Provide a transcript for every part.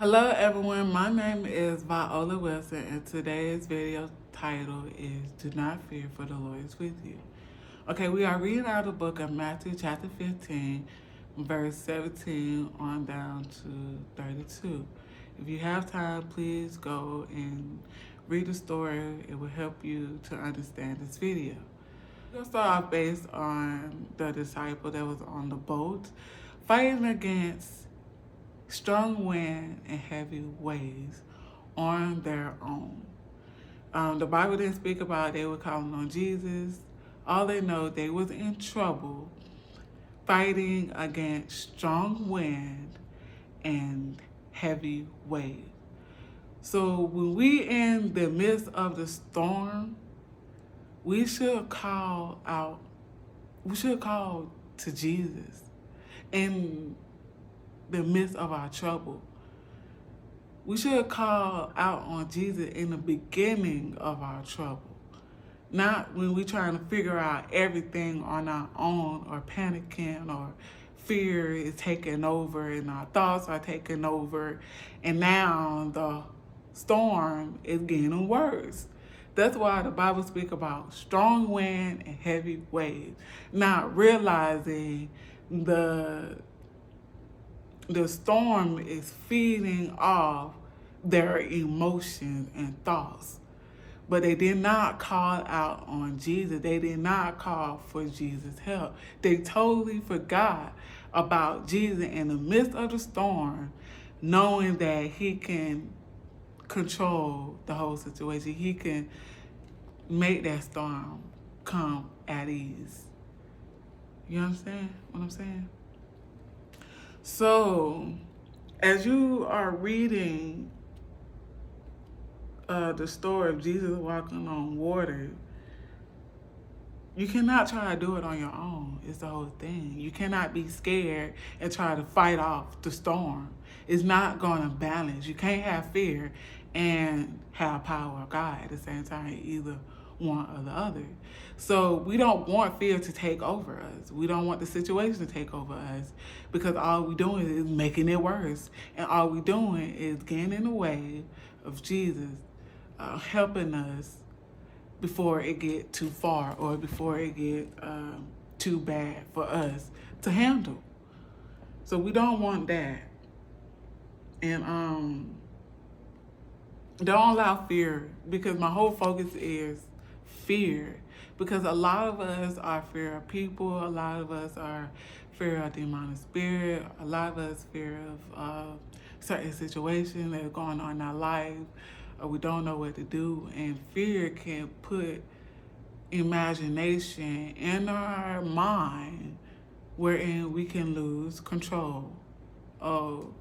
Hello everyone, my name is Viola Wilson and today's video title is Do Not Fear, for the Lord is with you. Okay, we are reading out of the book of Matthew chapter 15, verse 17 on down to 32. If you have time, please go and read the story. It will help you to understand this video. We'll start off based on the disciple that was on the boat fighting against strong wind and heavy waves on their own. The Bible didn't speak about they were calling on Jesus. All they know, they was in trouble fighting against strong wind and heavy waves. So when we in the midst of the storm, we should call out, we should call to Jesus in the midst of our trouble. We should call out on Jesus in the beginning of our trouble, not when we're trying to figure out everything on our own or panicking or fear is taking over and our thoughts are taking over and now the storm is getting worse. That's why the Bible speaks about strong wind and heavy waves, not realizing the storm is feeding off their emotions and thoughts. But they did not call out on Jesus. They did not call for Jesus' help. They totally forgot about Jesus in the midst of the storm, knowing that he can control the whole situation. He can make that storm come at ease. You understand what I'm saying? So, as you are reading the story of Jesus walking on water, you cannot try to do it on your own. It's the whole thing. You cannot be scared and try to fight off the storm. It's not going to balance. You can't have fear and have power of God at the same time, either one or the other. So we don't want fear to take over us. We don't want the situation to take over us because all we're doing is making it worse. And all we're doing is getting in the way of Jesus helping us before it get too far or before it get too bad for us to handle. So we don't want that. And don't allow fear, because my whole focus is fear. Because a lot of us are fear of people, a lot of us are fear of demonic spirit, a lot of us fear of certain situations that are going on in our life, or we don't know what to do. And fear can put imagination in our mind wherein we can lose control of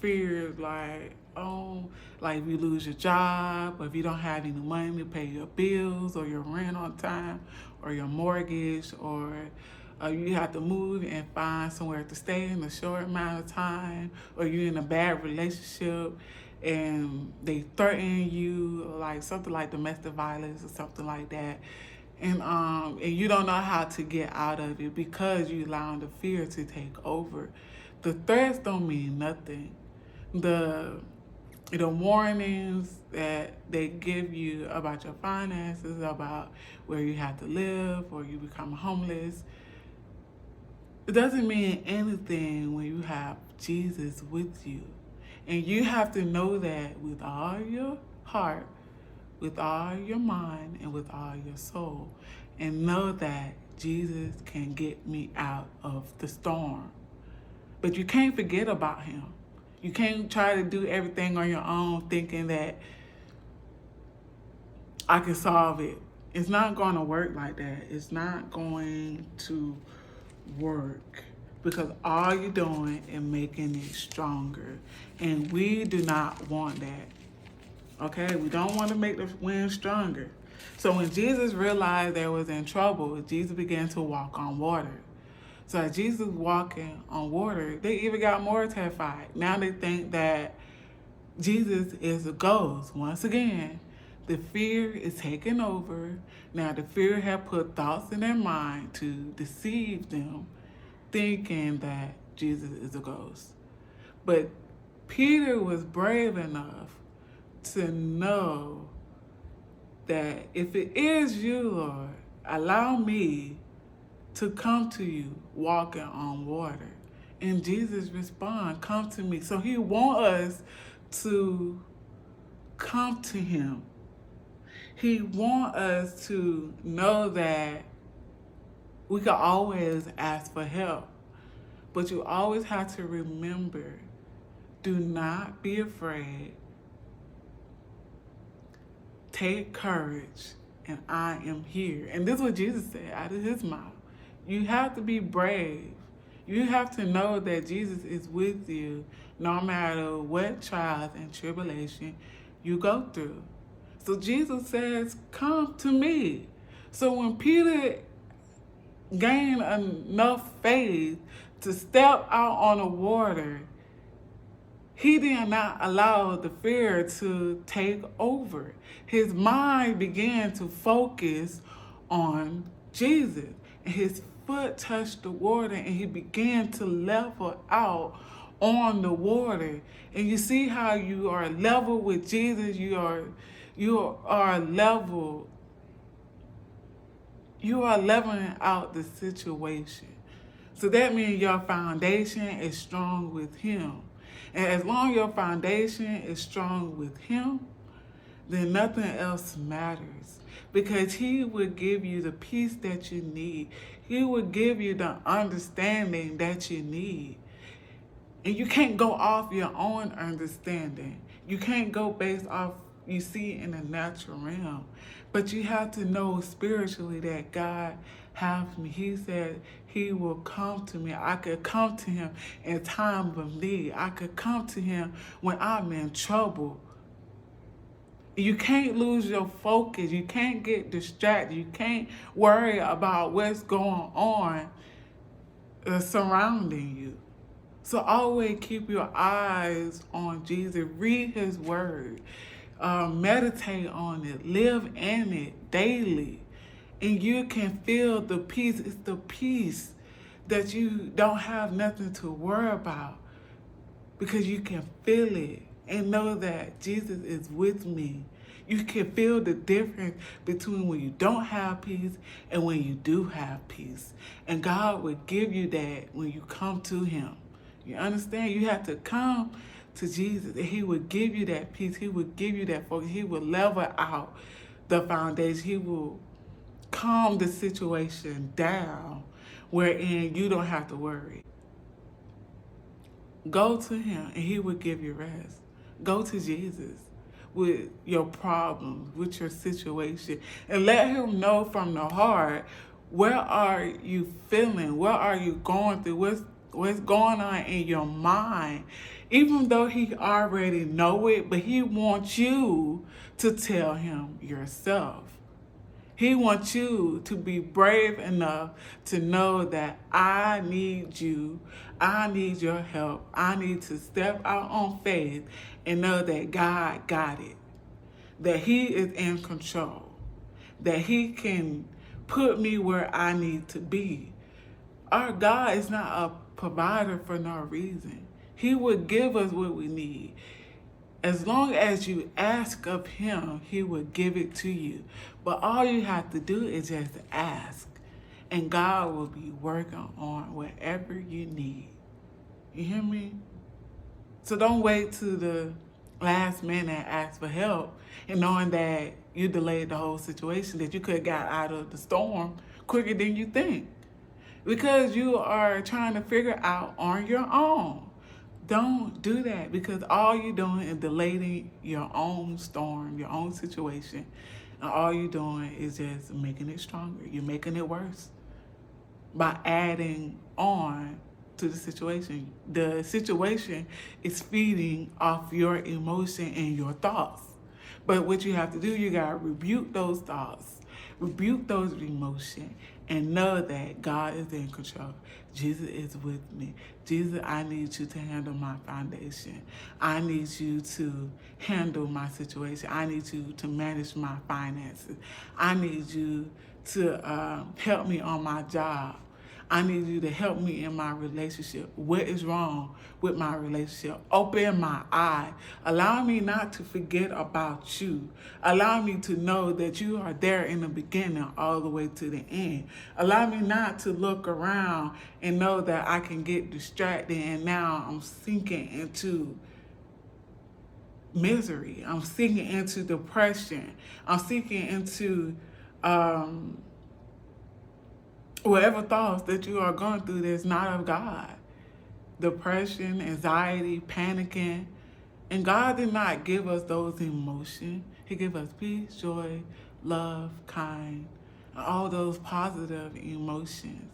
fear, like if you lose your job, or if you don't have any money to pay your bills or your rent on time or your mortgage, or you have to move and find somewhere to stay in a short amount of time, or you're in a bad relationship and they threaten you, like something like domestic violence or something like that, and you don't know how to get out of it because you allowing the fear to take over. The threats don't mean nothing. The warnings that they give you about your finances, about where you have to live or you become homeless, it doesn't mean anything when you have Jesus with you. And you have to know that with all your heart, with all your mind, and with all your soul. And know that Jesus can get me out of the storm. But you can't forget about him. You can't try to do everything on your own thinking that I can solve it. It's not going to work like that. It's not going to work because all you're doing is making it stronger. And we do not want that. Okay? We don't want to make the wind stronger. So when Jesus realized they was in trouble, Jesus began to walk on water. So as Jesus walking on water, they even got more terrified. Now they think that Jesus is a ghost. Once again, the fear is taking over. Now the fear have put thoughts in their mind to deceive them, thinking that Jesus is a ghost. But Peter was brave enough to know that if it is you, Lord, allow me to come to you walking on water. And Jesus responded, come to me. So he wants us to come to him. He wants us to know that we can always ask for help. But you always have to remember, do not be afraid. Take courage, and I am here. And this is what Jesus said out of his mouth. You have to be brave. You have to know that Jesus is with you no matter what trials and tribulation you go through. So Jesus says, come to me. So when Peter gained enough faith to step out on the water, he did not allow the fear to take over. His mind began to focus on Jesus. And his foot touched the water and he began to level out on the water. And you see how you are level with Jesus, you are level. You are leveling out the situation. So that means your foundation is strong with him. And as long as your foundation is strong with him, then nothing else matters. Because he will give you the peace that you need. He will give you the understanding that you need. And you can't go off your own understanding. You can't go based off you see in the natural realm. But you have to know spiritually that God has me. He said he will come to me. I could come to him in time of need. I could come to him when I'm in trouble. You can't lose your focus. You can't get distracted. You can't worry about what's going on surrounding you. So always keep your eyes on Jesus. Read his word. Meditate on it. Live in it daily. And you can feel the peace. It's the peace that you don't have nothing to worry about, because you can feel it and know that Jesus is with me. You can feel the difference between when you don't have peace and when you do have peace. And God will give you that when you come to him. You understand? You have to come to Jesus and he will give you that peace. He will give you that focus. He will level out the foundation. He will calm the situation down wherein you don't have to worry. Go to him and he will give you rest. Go to Jesus with your problems, with your situation, and let him know from the heart, where are you feeling? Where are you going through? What's going on in your mind? Even though he already know it, but he wants you to tell him yourself. He wants you to be brave enough to know that I need you. I need your help. I need to step out on faith and know that God got it. That he is in control. That he can put me where I need to be. Our God is not a provider for no reason. He will give us what we need. As long as you ask of him, he will give it to you. But all you have to do is just ask. And God will be working on whatever you need. You hear me? So don't wait to the last minute and ask for help, and knowing that you delayed the whole situation, that you could have got out of the storm quicker than you think. Because you are trying to figure out on your own. Don't do that, because all you're doing is delaying your own storm, your own situation. And all you're doing is just making it stronger. You're making it worse by adding on to the situation. The situation is feeding off your emotion and your thoughts. But what you have to do, you got to rebuke those thoughts, rebuke those emotions, and know that God is in control. Jesus is with me. Jesus, I need you to handle my foundation. I need you to handle my situation. I need you to manage my finances. I need you to help me on my job. I need you to help me in my relationship. What is wrong with my relationship? Open my eye. Allow me not to forget about you. Allow me to know that you are there in the beginning all the way to the end. Allow me not to look around and know that I can get distracted and now I'm sinking into misery. I'm sinking into depression. I'm sinking into whatever thoughts that you are going through that's not of God. Depression, anxiety, panicking. And God did not give us those emotions. He gave us peace, joy, love, kind, all those positive emotions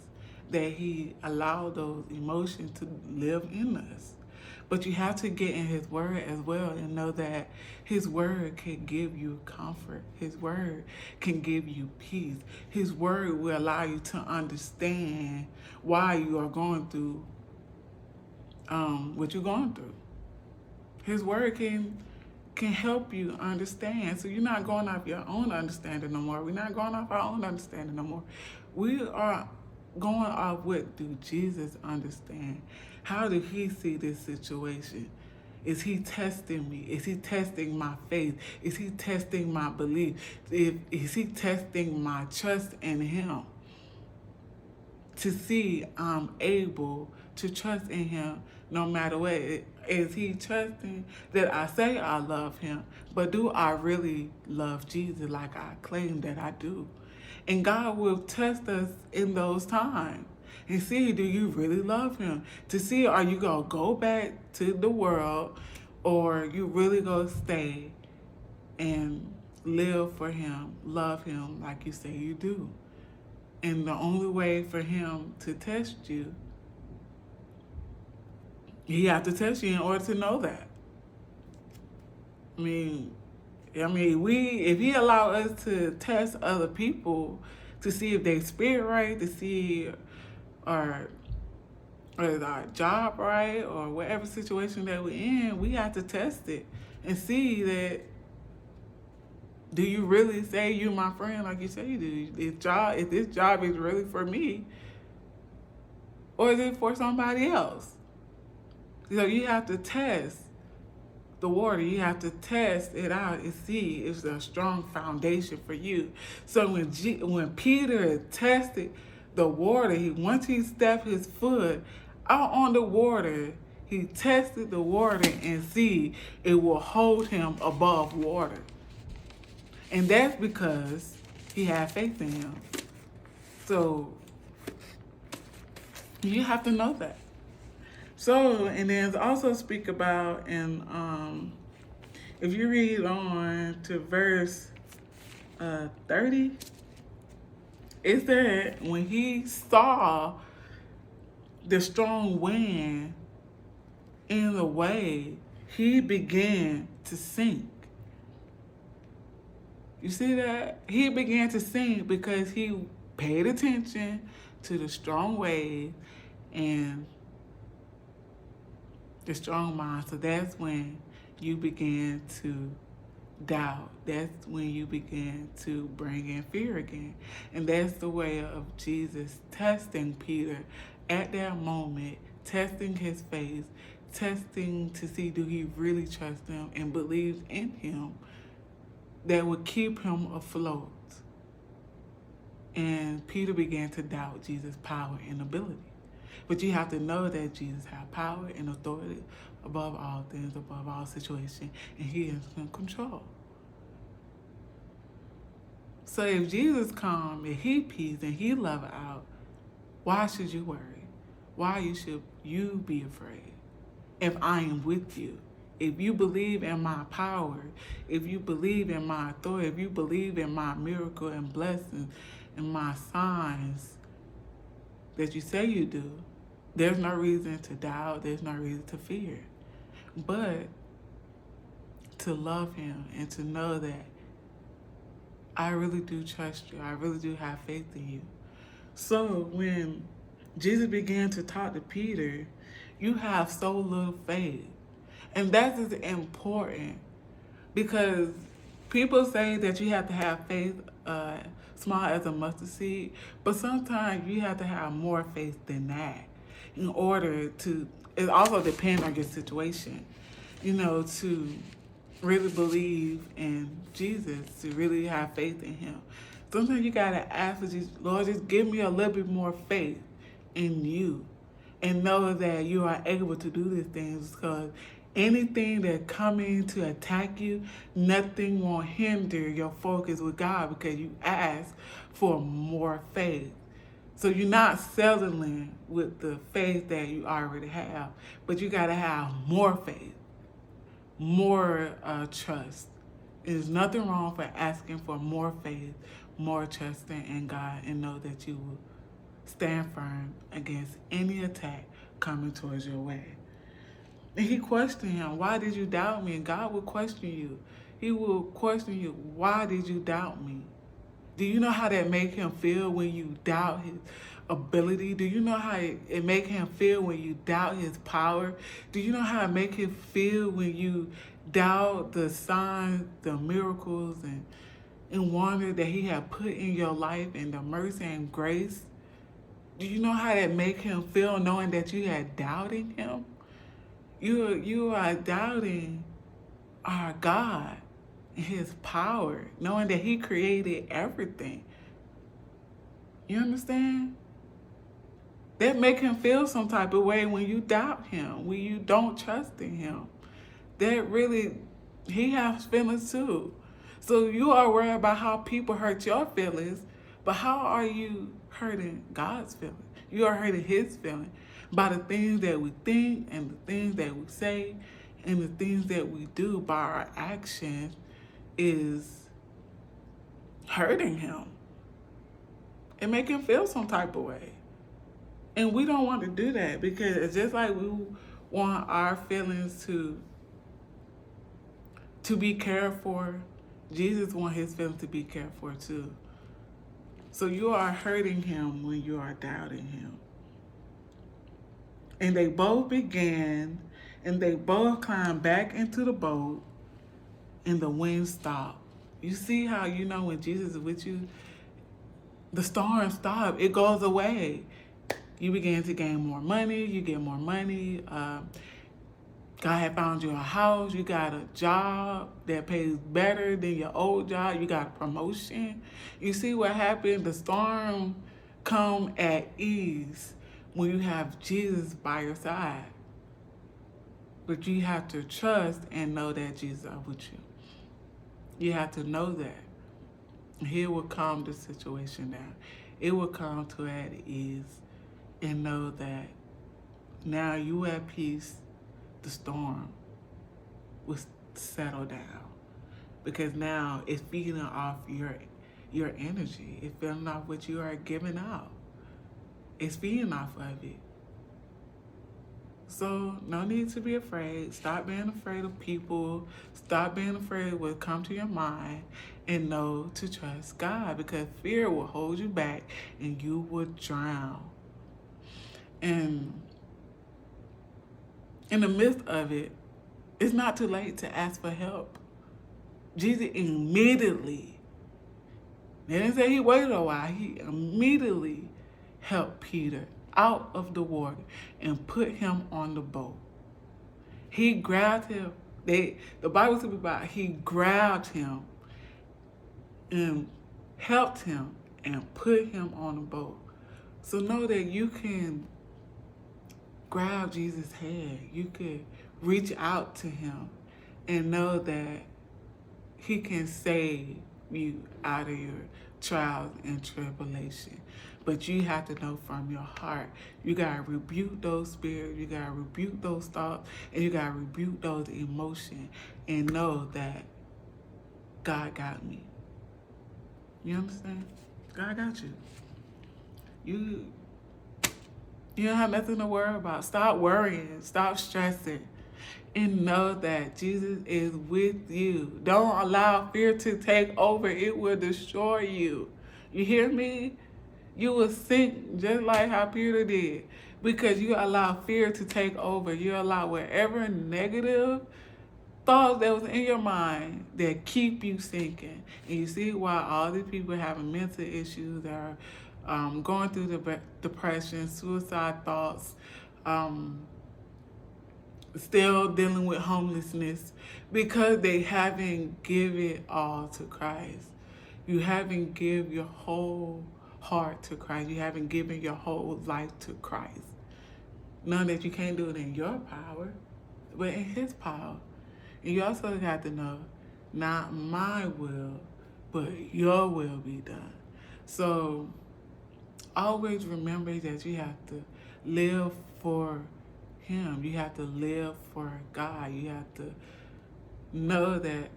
that He allowed those emotions to live in us. But you have to get in His Word as well and know that His Word can give you comfort. His Word can give you peace. His Word will allow you to understand why you are going through what you're going through. His Word can help you understand. So you're not going off your own understanding no more. We're not going off our own understanding no more. We are going off what do Jesus understand? How do He see this situation? Is He testing me? Is He testing my faith? Is He testing my belief? Is He testing my trust in Him? To see I'm able to trust in Him no matter what. Is He trusting that I say I love Him, but do I really love Jesus like I claim that I do? And God will test us in those times and see, do you really love Him? To see, are you going to go back to the world or you really going to stay and live for Him, love Him like you say you do? And the only way for Him to test you, He has to test you in order to know that. I mean, if He allow us to test other people to see if they spirit right, to see or our job right, or whatever situation that we're in, we have to test it and see that, do you really say you're my friend like you say you do? If this job is really for me, or is it for somebody else? So you have to test the water. You have to test it out and see if it's a strong foundation for you. So when Peter tested the water, once he stepped his foot out on the water, he tested the water and see it will hold him above water. And that's because he had faith in Him. So you have to know that. So, and then also speak about, and if you read on to verse 30, it said when he saw the strong wind in the way, he began to sink. You see that? He began to sink because he paid attention to the strong wave and the strong mind. So that's when you begin to doubt. That's when you begin to bring in fear again. And that's the way of Jesus testing Peter at that moment, testing his faith, testing to see, do he really trust Him and believes in Him, that would keep him afloat. And Peter began to doubt Jesus' power and ability. But you have to know that Jesus has power and authority above all things, above all situations, and He is in control. So if Jesus comes and He peace and He love out, why should you worry? Why should you be afraid if I am with you? If you believe in my power, if you believe in my authority, if you believe in my miracle and blessings and my signs that you say you do, there's no reason to doubt, there's no reason to fear. But to love Him and to know that I really do trust you, I really do have faith in you. So when Jesus began to talk to Peter, you have so little faith. And that is important because people say that you have to have faith small as a mustard seed. But sometimes you have to have more faith than that in order to, it also depends on your situation, to really believe in Jesus, to really have faith in him. Sometimes you got to ask for Jesus, Lord, just give me a little bit more faith in you and know that you are able to do these things, because anything that coming to attack you, nothing will hinder your focus with God, because you ask for more faith. So you're not settling with the faith that you already have, but you got to have more faith, more trust. There's nothing wrong for asking for more faith, more trusting in God, and know that you will stand firm against any attack coming towards your way. And he questioned him, why did you doubt me? And God will question you. He will question you, why did you doubt me? Do you know how that make him feel when you doubt his ability? Do you know how it make him feel when you doubt his power? Do you know how it make him feel when you doubt the signs, the miracles, and wonder that he had put in your life, and the mercy and grace? Do you know how that make him feel knowing that you had doubting him? You are doubting our God and his power, knowing that he created everything. You understand? That make him feel some type of way when you doubt him, when you don't trust in him. That really, he has feelings too. So you are worried about how people hurt your feelings, but how are you hurting God's feelings? You are hurting his feelings by the things that we think and the things that we say and the things that we do by our actions is hurting him. It make him feel some type of way. And we don't want to do that, because it's just like we want our feelings to be cared for. Jesus wants his feelings to be cared for too. So you are hurting him when you are doubting him. And they both began, and they both climbed back into the boat, and the wind stopped. You see how when Jesus is with you, the storm stops. It goes away. You begin to gain more money. You get more money. God had found you a house. You got a job that pays better than your old job. You got a promotion. You see what happened? The storm come at ease when you have Jesus by your side. But you have to trust and know that Jesus is with you. You have to know that. He will calm the situation down. It will come to at ease, and know that now you at peace. The storm will settle down, because now it's feeding off your energy. It's feeding off what you are giving out. It's feeding off of it. So no need to be afraid. Stop being afraid of people. Stop being afraid of what come to your mind, and know to trust God, because fear will hold you back and you will drown. And in the midst of it, it's not too late to ask for help. Jesus immediately, they didn't say he waited a while, he immediately helped Peter out of the water and put him on the boat. He grabbed him. The Bible talks about he grabbed him and helped him and put him on the boat. So know that you can grab Jesus' hand. You can reach out to him and know that he can save you out of your trials and tribulation. But you have to know from your heart. You got to rebuke those spirits. You got to rebuke those thoughts. And you got to rebuke those emotions. And know that God got me. You understand? God got you. You don't have nothing to worry about. Stop worrying. Stop stressing. And know that Jesus is with you. Don't allow fear to take over. It will destroy you. You hear me? You will sink just like how Peter did, because you allow fear to take over. You allow whatever negative thoughts that was in your mind that keep you sinking. And you see why all these people having mental issues, that are going through depression, suicide thoughts, still dealing with homelessness, because they haven't given it all to Christ. You haven't given your whole heart to Christ. You haven't given your whole life to Christ. None that you can't do it in your power, but in His power. And you also have to know, not my will, but your will be done. So always remember that you have to live for Him. You have to live for God. You have to know that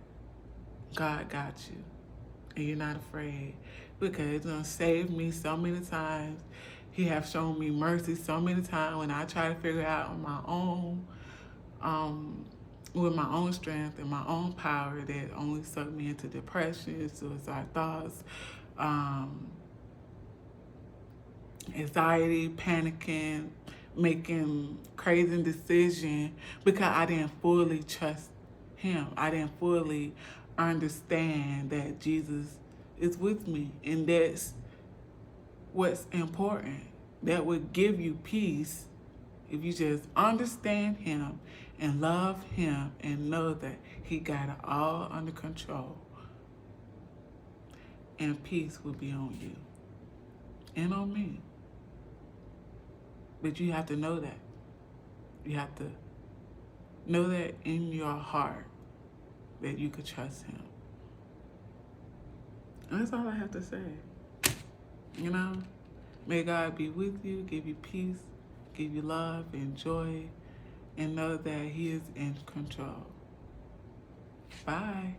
God got you and you're not afraid, because it's going to save me so many times. He has shown me mercy so many times when I try to figure it out on my own, with my own strength and my own power, that only sucked me into depression, suicide thoughts, anxiety, panicking, making crazy decisions, because I didn't fully trust Him. I didn't fully understand that Jesus is with me, and that's what's important. That would give you peace if you just understand Him and love Him and know that He got it all under control, and peace will be on you and on me. But you have to know that. You have to know that in your heart, that you could trust Him. And that's all I have to say. You know, may God be with you, give you peace, give you love and joy, and know that He is in control. Bye.